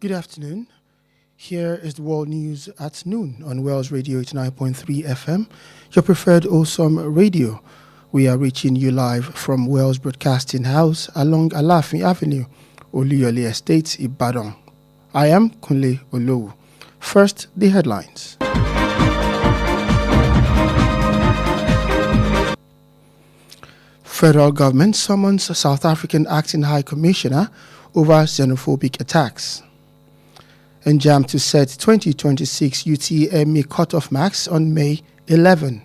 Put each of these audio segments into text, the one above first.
Good afternoon. Here is the world news at noon on Wells Radio 89.3 FM, your preferred awesome radio. We are reaching you live from Wells Broadcasting House along Alafin Avenue, Oluyole Estate, Ibadan. I am Kunle Olowu. First, the headlines. Federal government summons South African acting High Commissioner over xenophobic attacks. And JAM to set 2026 UTME cutoff marks on May 11.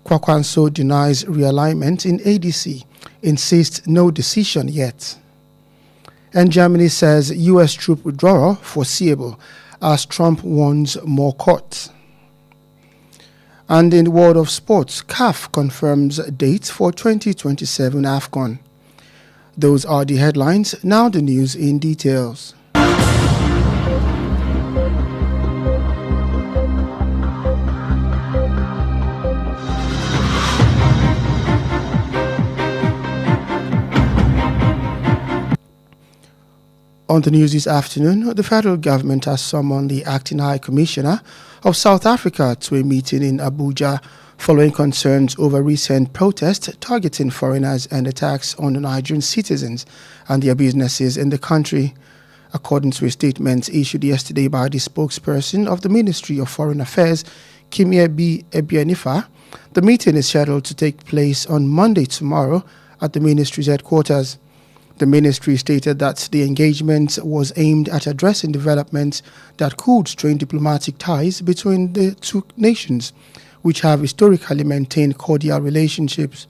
Kwakwanso denies realignment in ADC, insists no decision yet. And Germany says US troop withdrawal foreseeable as Trump warns more cuts. And in the world of sports, CAF confirms dates for 2027 AFCON. Those are the headlines. Now the news in details. On the news this afternoon, the federal government has summoned the acting High Commissioner of South Africa to a meeting in Abuja following concerns over recent protests targeting foreigners and attacks on Nigerian citizens and their businesses in the country. According to a statement issued yesterday by the spokesperson of the Ministry of Foreign Affairs, Kimie Ebienifa, the meeting is scheduled to take place on Monday tomorrow at the ministry's headquarters. The ministry stated that the engagement was aimed at addressing developments that could strain diplomatic ties between the two nations, which have historically maintained cordial relationships.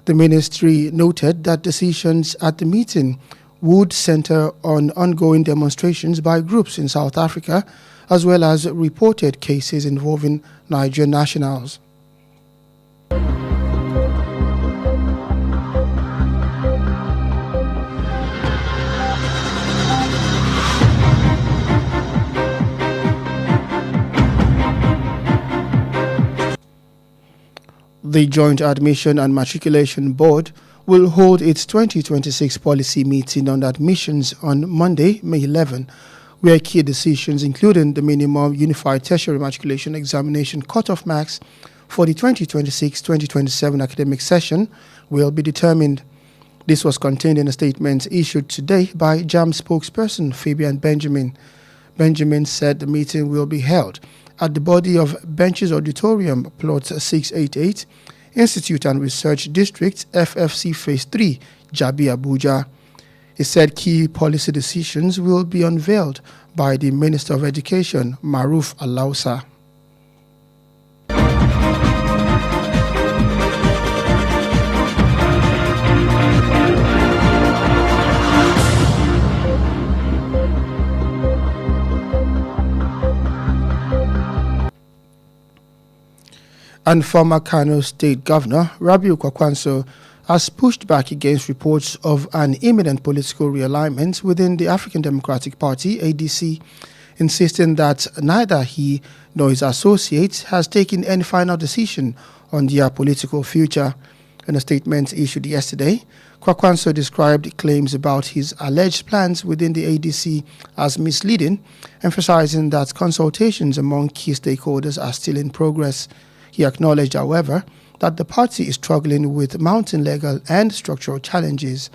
The ministry noted that decisions at the meeting would center on ongoing demonstrations by groups in South Africa, as well as reported cases involving Nigerian nationals. The Joint Admission and Matriculation Board will hold its 2026 policy meeting on admissions on Monday, May 11, where key decisions, including the minimum unified tertiary matriculation examination cutoff marks for the 2026-2027 academic session, will be determined. This was contained in a statement issued today by JAM spokesperson Fabian Benjamin. Benjamin said the meeting will be held at the Body of Benches Auditorium, Plot 688, Institute and Research District, FFC Phase 3, Jabi, Abuja. He said key policy decisions will be unveiled by the Minister of Education, Maruf Alausa. And former Kano State Governor Rabiu Kwakwanso has pushed back against reports of an imminent political realignment within the African Democratic Party, ADC, insisting that neither he nor his associates has taken any final decision on their political future. In a statement issued yesterday, Kwakwanso described claims about his alleged plans within the ADC as misleading, emphasizing that consultations among key stakeholders are still in progress. He acknowledged, however, that the party is struggling with mounting legal and structural challenges.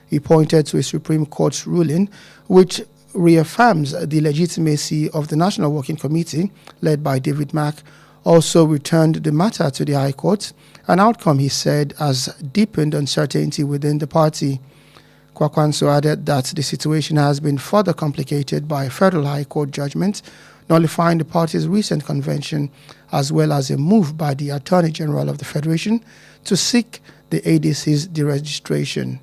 He pointed to a Supreme Court's ruling which reaffirms the legitimacy of the National Working Committee, led by David Mack, also returned the matter to the High Court, an outcome he said has deepened uncertainty within the party. Kwakwanso added that the situation has been further complicated by a federal High Court judgment nullifying the party's recent convention, as well as a move by the Attorney General of the Federation to seek the ADC's deregistration.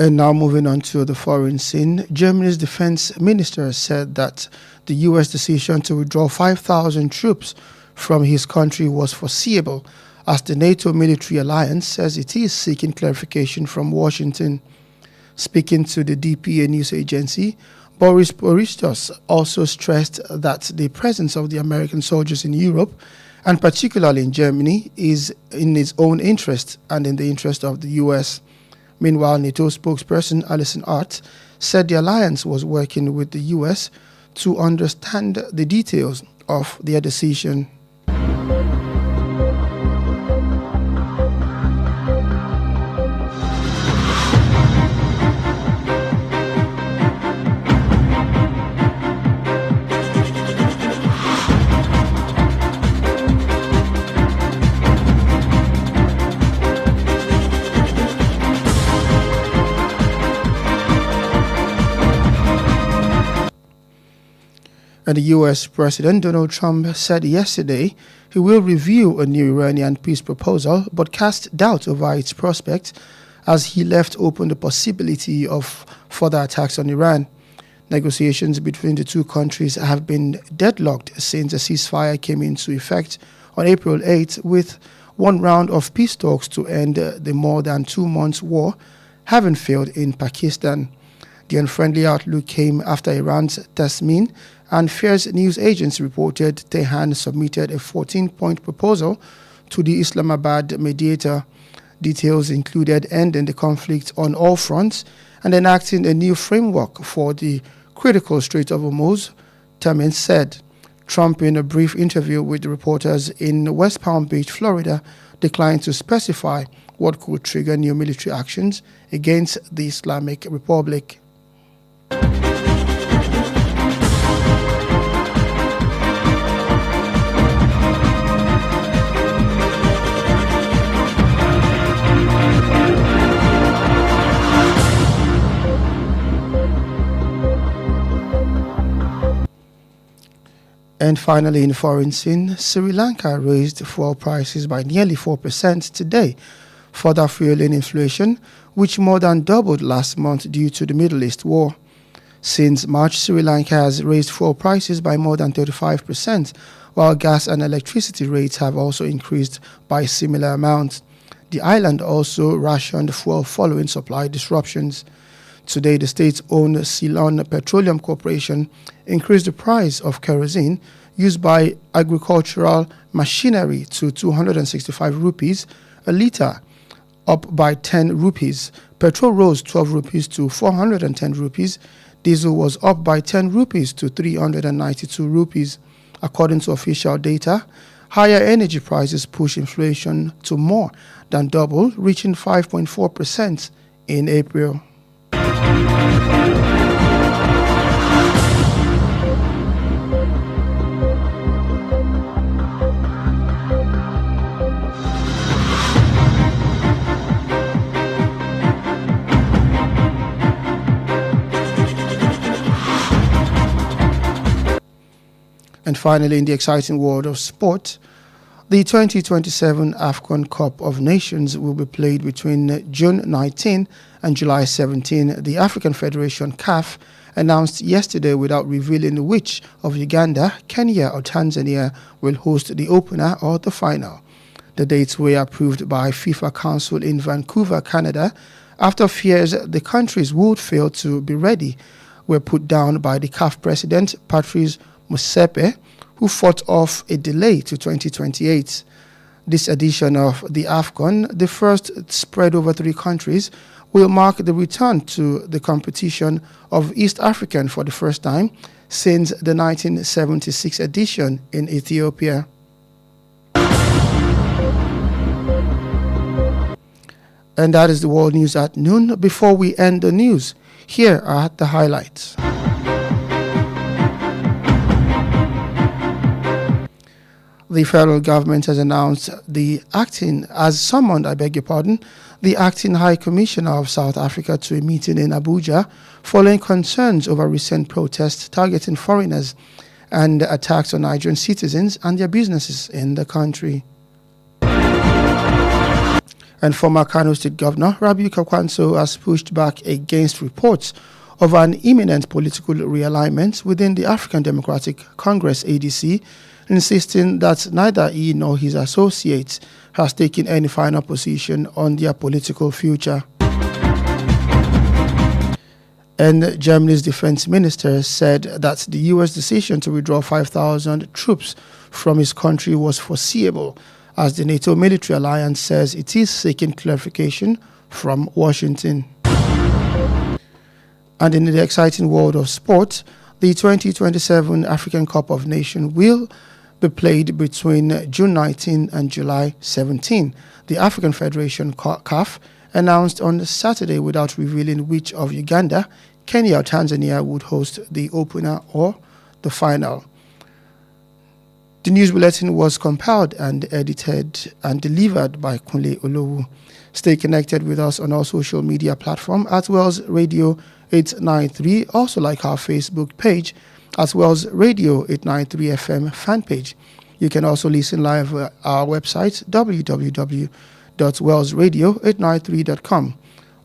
And now moving on to the foreign scene, Germany's defense minister said that the U.S. decision to withdraw 5,000 troops from his country was foreseeable as the NATO military alliance says it is seeking clarification from Washington. Speaking to the DPA news agency, Boris Borisov also stressed that the presence of the American soldiers in Europe, and particularly in Germany, is in its own interest and in the interest of the U.S. Meanwhile, NATO spokesperson Alison Hart said the alliance was working with the U.S. to understand the details of their decision. And the U.S. President Donald Trump said yesterday he will review a new Iranian peace proposal but cast doubt over its prospects as he left open the possibility of further attacks on Iran. Negotiations between the two countries have been deadlocked since a ceasefire came into effect on April 8, with one round of peace talks to end the more than 2 months war having failed in Pakistan. The unfriendly outlook came after Iran's Tasmin and Fairs news agency reported Tehran submitted a 14-point proposal to the Islamabad mediator. Details included ending the conflict on all fronts and enacting a new framework for the critical Strait of Hormuz, Tamin said. Trump, in a brief interview with reporters in West Palm Beach, Florida, declined to specify what could trigger new military actions against the Islamic Republic. And finally, in foreign scene, Sri Lanka raised fuel prices by nearly 4% today, further fueling inflation, which more than doubled last month due to the Middle East war. Since March, Sri Lanka has raised fuel prices by more than 35%, while gas and electricity rates have also increased by similar amounts. The island also rationed fuel following supply disruptions. Today, the state-owned Ceylon Petroleum Corporation increased the price of kerosene used by agricultural machinery to 265 rupees a litre, up by 10 rupees. Petrol rose 12 rupees to 410 rupees. Diesel was up by 10 rupees to 392 rupees. According to official data, higher energy prices push inflation to more than double, reaching 5.4% in April. And finally, in the exciting world of sport, the 2027 AFCON Cup of Nations will be played between June 19 and July 17. The African Federation CAF announced yesterday without revealing which of Uganda, Kenya or Tanzania will host the opener or the final. The dates were approved by FIFA Council in Vancouver, Canada, after fears the countries would fail to be ready were put down by the CAF president, Patrice Motsepe, who fought off a delay to 2028. This edition of the AFCON, the first spread over 3 countries, will mark the return to the competition of East African for the first time since the 1976 edition in Ethiopia. And that is the world news at noon. Before we end the news, here are the highlights. The federal government has announced the acting High Commissioner of South Africa to a meeting in Abuja following concerns over recent protests targeting foreigners and attacks on Nigerian citizens and their businesses in the country. And former Kano State Governor Rabiu Kwakwanso has pushed back against reports of an imminent political realignment within the African Democratic Congress ADC, insisting that neither he nor his associates has taken any final position on their political future. And Germany's defense minister said that the U.S. decision to withdraw 5,000 troops from his country was foreseeable, as the NATO military alliance says it is seeking clarification from Washington. And in the exciting world of sport, the 2027 African Cup of Nations will be played between June 19 and July 17. The African Federation CAF announced on Saturday without revealing which of Uganda, Kenya or Tanzania would host the opener or the final. The news bulletin was compiled and edited and delivered by Kunle Olowu. Stay connected with us on our social media platform at Wells Radio 893. Also like our Facebook page at Wells Radio 893 FM fan page. You can also listen live at our website www.wellsradio893.com.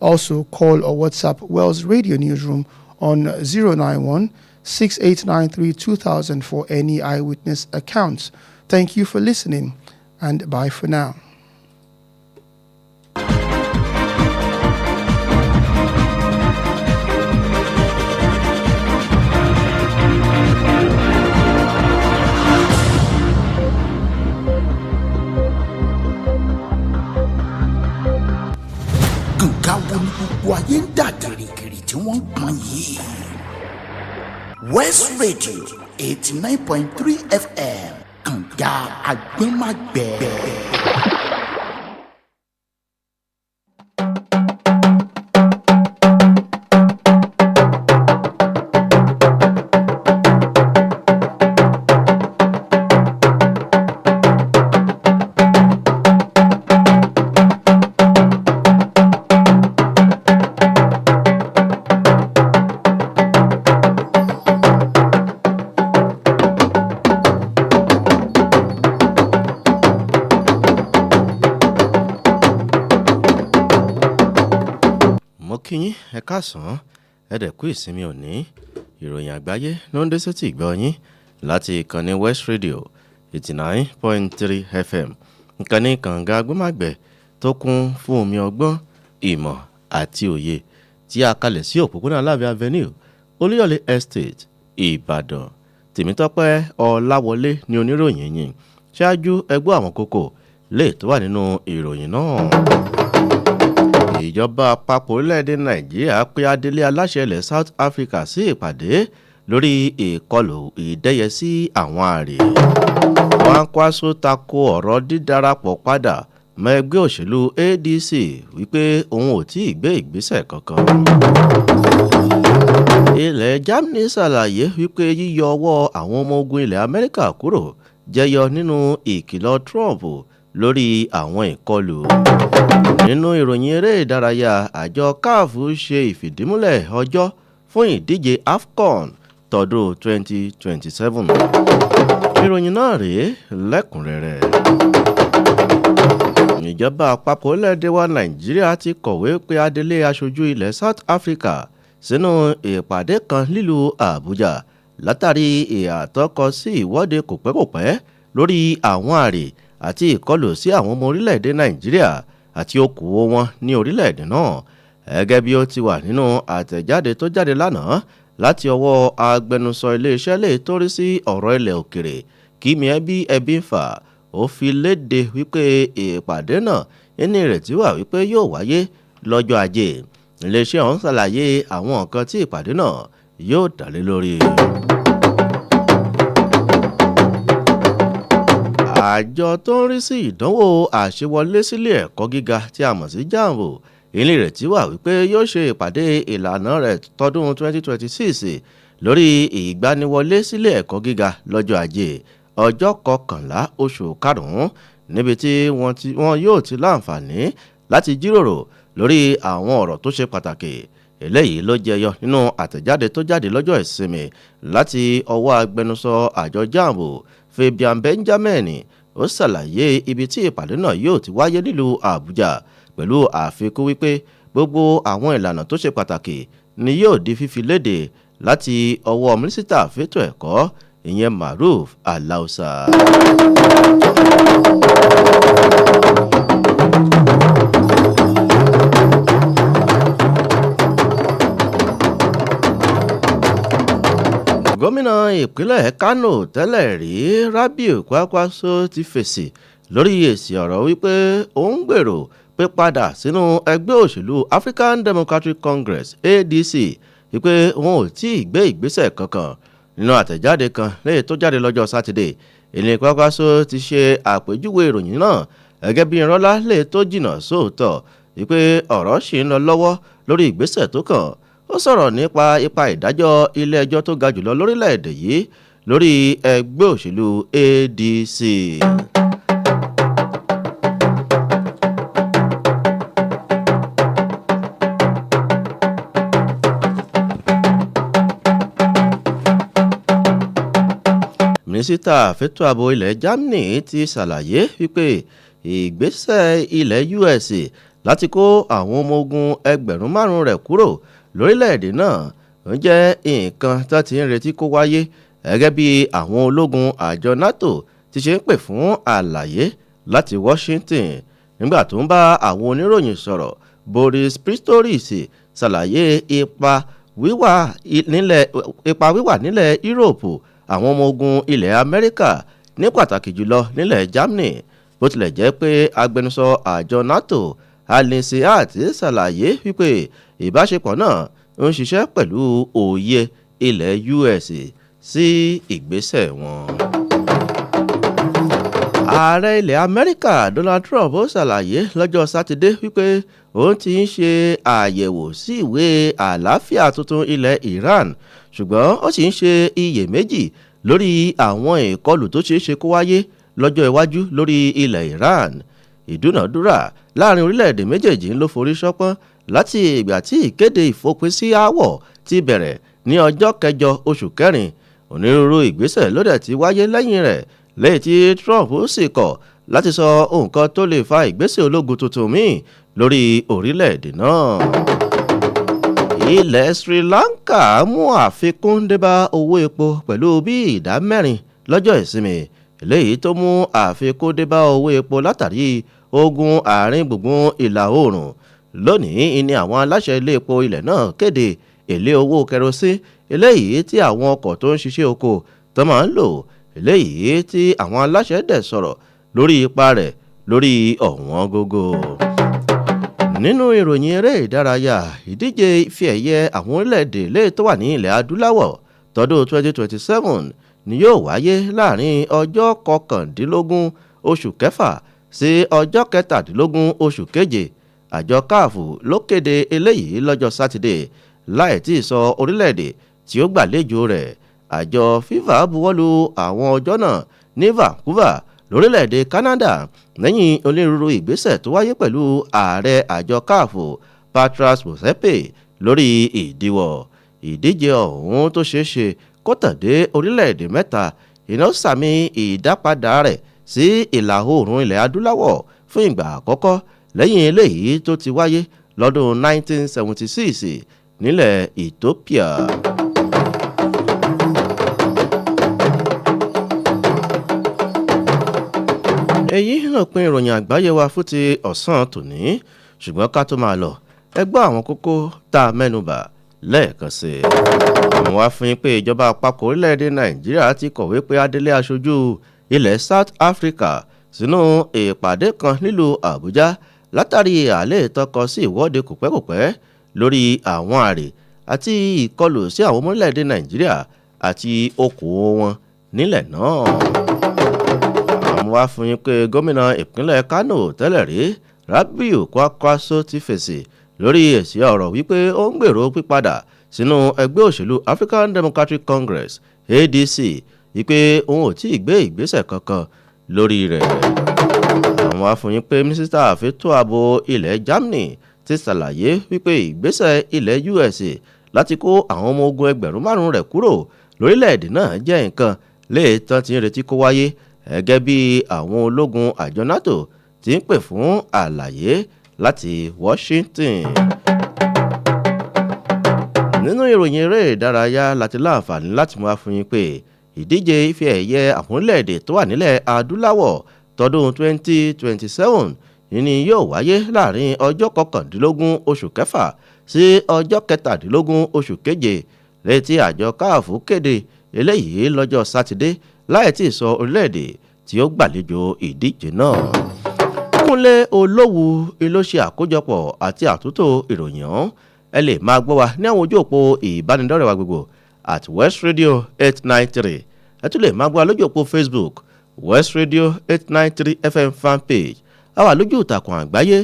Also call or WhatsApp Wells Radio Newsroom on 091 6893 2000 for any eyewitness accounts. Thank you for listening, and bye for now. Wàyí ń dà gìrìgìrì tí wọ́n ń pọn yìí. West Radio 89.3 FM kànga àgbẹ̀màgbẹ̀. kíyín ẹ káàsán ẹ dẹ̀ kú ìsinmi òní ìròyìn àgbáyé ló ń dé sétí ìgbọ́ yín láti ìkànnì West Radio 89.3 FM ìkànnì kànga agbọ́màgbẹ̀ tó kún fún omi ọgbọ́n ìmọ̀ àti òye tí a kalẹ̀ sí òpópónà Aláàfin Avenue Olúyọ̀lé Estate Ìbàdàn. Temitope Olawole ní oníròyìn yìí ṣáájú ẹgbẹ́ àwọn kókó lè tó wà nínú ìròyìn náà. Ìjọba àpapọ̀ orílẹ̀-èdè Nàìjíríà pé adelé aláṣẹ ilẹ̀ South Africa sí ìpàdé lórí ìkọlù ìdẹ́yẹsí àwọn àrè. Kwankwaso tako ọ̀rọ̀ dídarapọ̀ padà mọ́ ẹgbẹ́ òṣèlú ADC wípé òun ò tí ì gbé ìgbésẹ̀ kankan. Ilẹ̀ Germany ṣàlàyé wípé yíyọ ọwọ́ àwọn ọmọ ogun ilẹ̀ Amẹ́ríkà kúrò jẹyọ nínú ìkìlọ̀ Trump lórí àwọn ìkọlù. Nínú ìròyìn eré ìdárayá, àjọ CAF ṣe ìfìdímúlẹ̀ ọjọ́ fún ìdíje AFCON tọdún 2027. Ìròyìn náà rèé lẹ́kùnrẹ́rẹ́. Ìjọba àpapọ̀ orílẹ̀-èdè wa Nàìjíríà ti kọ̀wé pé adelé aṣojú ilẹ̀ South Africa sínú ìpàdé kan nílùú Àbújá látàrí ìyàtọ̀kọ sí ìwọ́de kòpẹ́kòpẹ́ lórí àwọn àrè àti ìkọlù sí àwọn ọmọ orílẹ̀-èdè Nàìjíríà àti okòwò wọn ní orílẹ̀-èdè náà. Gẹ́gẹ́ bí ó ti wà nínú àtẹ̀jáde tó jáde lánàá láti ọwọ́ agbẹnusọ iléeṣẹ́ lè torí sí ọ̀rọ̀ ilẹ̀ òkèrè Kími ẹbí ń fà, ó fi léde wípé ìpàdé náà ní ìrètí wà wípé yóò wáyé lọ́jọ́ Ajé. Iléeṣẹ́ ọ̀hún ṣàlàyé àwọn nǹkan tí ìpàdé náà yóò dálé lórí. Àjọ tó ń rí sí ìdánwò àṣewọlé sílé ẹ̀kọ́ gíga tí a mọ̀ sí JAMB ìrètí wà wípé yóò ṣe ìpàdé ìlànà rẹ̀ tọdún 2026 lórí ìgbaniwọlé sílé ẹ̀kọ́ gíga lọ́jọ́ Ajé ọjọ́ 11 oṣù karùn-ún níbi tí wọ́n yóò ti láǹfààní láti jíròrò lórí àwọn ọ̀rọ̀ tó ṣe pàtàkì. Eléyìí ló jẹyọ nínú àtẹ̀jáde tó jáde lọ́jọ́ ìsinmi láti ọwọ́ agbẹnusọ àjọ JAMB Fabian Benjamin. Ó ṣàlàyé ibi tí ìpàdé náà yóò ti wáyé nílùú Àbújá pẹ̀lú àfikún wípé gbogbo àwọn ìlànà tó ṣe pàtàkì ni yóò di fífi léde láti ọwọ́ mínísítà fétò ẹ̀kọ́ ìyẹn Maruf Alausa. gómìnà ìpínlẹ̀ Kánò tẹ́lẹ̀ rí Rabiu Kwankwaso ti fèsì lórí èsì ọ̀rọ̀ wípé òun gbèrò pípadà sínú ẹgbẹ́ òṣèlú African Democratic Congress ADC wípé òun ò tí ì gbé ìgbésẹ̀ kankan. Nínú àtẹ̀jáde kan lẹ́yìn tó jáde lọ́jọ́ Sátidé, ìní Kwankwaso ti ṣe àpèjúwe ìròyìn náà gẹ́gẹ́ bí ìrọ́lá lè tó jìnnà sóòótọ́ wípé ọ̀rọ̀ ṣì ń lọ lọ́wọ́ lórí ìgbésẹ̀ tó kàn. Ó sọ̀rọ̀ nípa ipa ìdájọ́ ilé ẹjọ́ tó ga jùlọ lórílẹ̀‐èdè yìí lórí ẹgbẹ́ òṣèlú ADC. Mínísítà fẹ́tò ààbò ilẹ̀ Germany ti ṣàlàyé wípé ìgbésẹ̀ ilẹ̀ US láti kó àwọn ọmọ ogun 5,000 rẹ̀ kúrò lórílẹ̀‐èdè náà ń jẹ́ nǹkan tó ti ń retí kó wáyé gẹ́gẹ́ bí àwọn ológun àjọ NATO ti ṣe ń pè fún àlàyé láti Washington. Nígbà tó ń bá àwọn oníròyìn sọ̀rọ̀, Boris Pistorius ṣàlàyé ipa wíwà nílẹ̀ Europe àwọn ọmọ ogun ilẹ̀ Amẹ́ríkà ní pàtàkì jùlọ nílẹ̀ Germany, bó tilẹ̀ jẹ́ pé agbẹnusọ àjọ NATO Alisiat ṣàlàyé wípé ìbáṣepọ̀ náà ń ṣiṣẹ́ pẹ̀lú òye ilẹ̀ US sí ìgbésẹ̀ wọn. Ààrẹ ilẹ̀ Amẹ́ríkà Donald Trump ó ṣàlàyé lọ́jọ́ Sátidé wípé òun ti ń ṣe àyẹ̀wò sí ìwé àlàáfíà tuntun ilẹ̀ Iran, ṣùgbọ́n ó sì ń ṣe iyèméjì lórí àwọn ìkọlù tó ṣeé ṣe kó wáyé lọ́jọ́ iwájú lórí ilẹ̀ Iran. Ìdúnàdúrà láàrin orílẹ̀-èdè méjèèjì ló forí ṣánpọ́n láti ìgbà tí ìkéde ìfòpin sí aáwọ̀ ti bẹ̀rẹ̀ ní ọjọ́ 8 oṣù kẹrin. Onírúurú ìgbésẹ̀ ló dẹ̀ ti wáyé lẹ́yìn rẹ̀, lẹ́yìn tí Trump sì kọ̀ láti sọ nǹkan tó lè fa ìgbésẹ̀ ológun tuntun míì lórí orílẹ̀-èdè náà. Ilẹ̀ Sri Lanka mú àfikún débá owó epo pẹ̀lú bí ìdá 4 lọ́jọ́ ìsinmi, eléyìí tó mú àfikún débá owó epo látàrí ogun àárín gbùngbùn ìlà oòrùn. Lónìí ni àwọn aláṣẹ ilé epo ilẹ̀ náà kéde èlé owó kẹrosí eléyìí tí àwọn ọkọ̀ tó ń ṣiṣẹ́ oko tó máa ń lò, eléyìí tí àwọn aláṣẹ dẹ̀ sọ̀rọ̀ lórí ipa rẹ̀ lórí ọ̀wọ́n gógó. Nínú ìròyìn eré ìdárayá, ìdíje ife ẹ̀yẹ àwọn orílẹ̀-èdè lè tó wà ní ilẹ̀ adúláwọ̀ tọdún 2027 ni yóò wáyé láàrin ọjọ́ 19 oṣù kẹfà sí ọjọ́ 17 oṣù keje. Àjọ CAF ló kéde eléyìí lọ́jọ́ Sátidé láì tí ì sọ orílẹ̀-èdè tí ó gbàlejò rẹ̀. Àjọ FIFA buwọ́lu àwọn ọjọ́ náà ní Vancouver lórílẹ̀-èdè Canada lẹ́yìn onírúurú ìgbésẹ̀ tó wáyé pẹ̀lú ààrẹ àjọ CAF Patrice Motsepe lórí ìdíwọ́. Ìdíje ọ̀hún tó ṣeé ṣe kó tàn dé orílẹ̀-èdè 3 iná sàmì ìdápadà rẹ̀ sí ìlà oòrùn ilẹ̀ adúláwọ̀ fún ìgbà àkọ́kọ́ lẹ́yìn eléyìí tó ti wáyé lọ́dún 1976 nílẹ̀ Ethiopia. Èyí náà pín ìròyìn àgbáyé wa fún ti ọ̀sán tòní, ṣùgbọ́n ká tó máa lọ ẹ gbọ́ àwọn kókó tá a mẹ́nubà lẹ́ẹ̀kan sí i. Àwọn wá fún yín pé ìjọba àpapọ̀ orílẹ̀-èdè Nàìjíríà ti kọ̀wé pé adelé aṣojú ilẹ̀ South Africa sínú ìpàdé kan nílùú Àbújá látàrí àlẹ́ ìtọ́kọ sí ìwọ́de kòpẹ́kòpẹ́ lórí àwọn àrè àti ìkọlù sí àwọn ọmọ orílẹ̀-èdè Nàìjíríà àti okòwò wọn nílẹ̀ náà. Àwọn wá fún yín pé gómìnà ìpínlẹ̀ Kánò tẹ́lẹ̀ rí Rabiu Kwankwaso ti fèsì lórí èsì ọ̀rọ̀ wípé ó ń gbèrò pípadà sínú ẹgbẹ́ òṣèlú African Democratic Congress ADC wípé òun ò tí ì gbé ìgbésẹ̀ kankan lórí rẹ̀. Àwọn afọyín pé mínísítà fẹ́tò ààbò ilẹ̀ Germany ti ṣàlàyé wípé ìgbésẹ̀ ilẹ̀ US láti kó àwọn ọmọ ogun 5,000 rẹ̀ kúrò lórílẹ̀‐èdè náà jẹ́ nǹkan léètàn tí ń retí kó wáyé gẹ́gẹ́ bí àwọn ológun àjọ NATO ti ń pè fún àlàyé láti Washington. Nínú ìròyìn eré ìdárayá láti láǹfààní láti mú àfihàn pé ìdíje ife ẹ̀yẹ àwọn orílẹ̀-èdè tó wà nílẹ̀ adúláwọ̀ tọdún 2027 ni yóò wáyé láàrin ọjọ́ 19 oṣù kẹfà sí ọjọ́ 17 oṣù keje létí àjọ káàfù kéde eléyìí lọ́jọ́ sátidé láì tí ì sọ orílẹ̀-èdè tí ó gbàlejò ìdíje náà. Kunle Olowu ló ṣe àkójọpọ̀ àti àtúntò ìròyìn ọ̀hún. Ẹ lè máa gbọ́ wa ní àwọn ojú òpó ìbánidọ́rẹ̀ẹ́ wa gbogbo at West Radio 893. Ẹ tún lè máa gbọ́ wa lójú òpó Facebook West Radio 893 FM fanpage. A wà lójú ìtàkùn àgbáyé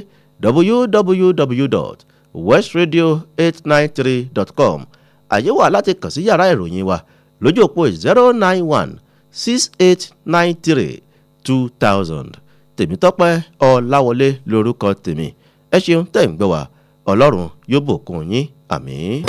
www.westradio893.com. Àyè wà láti kàn sí yàrá ìròyìn wa lójú òpó 091-6893-2000. Temitope Olawole lórúkọ tèmi. Ẹ ṣeun tẹ́ ń gbọ́ wa. Ọlọ́run yóò bùkún yín. Àmín.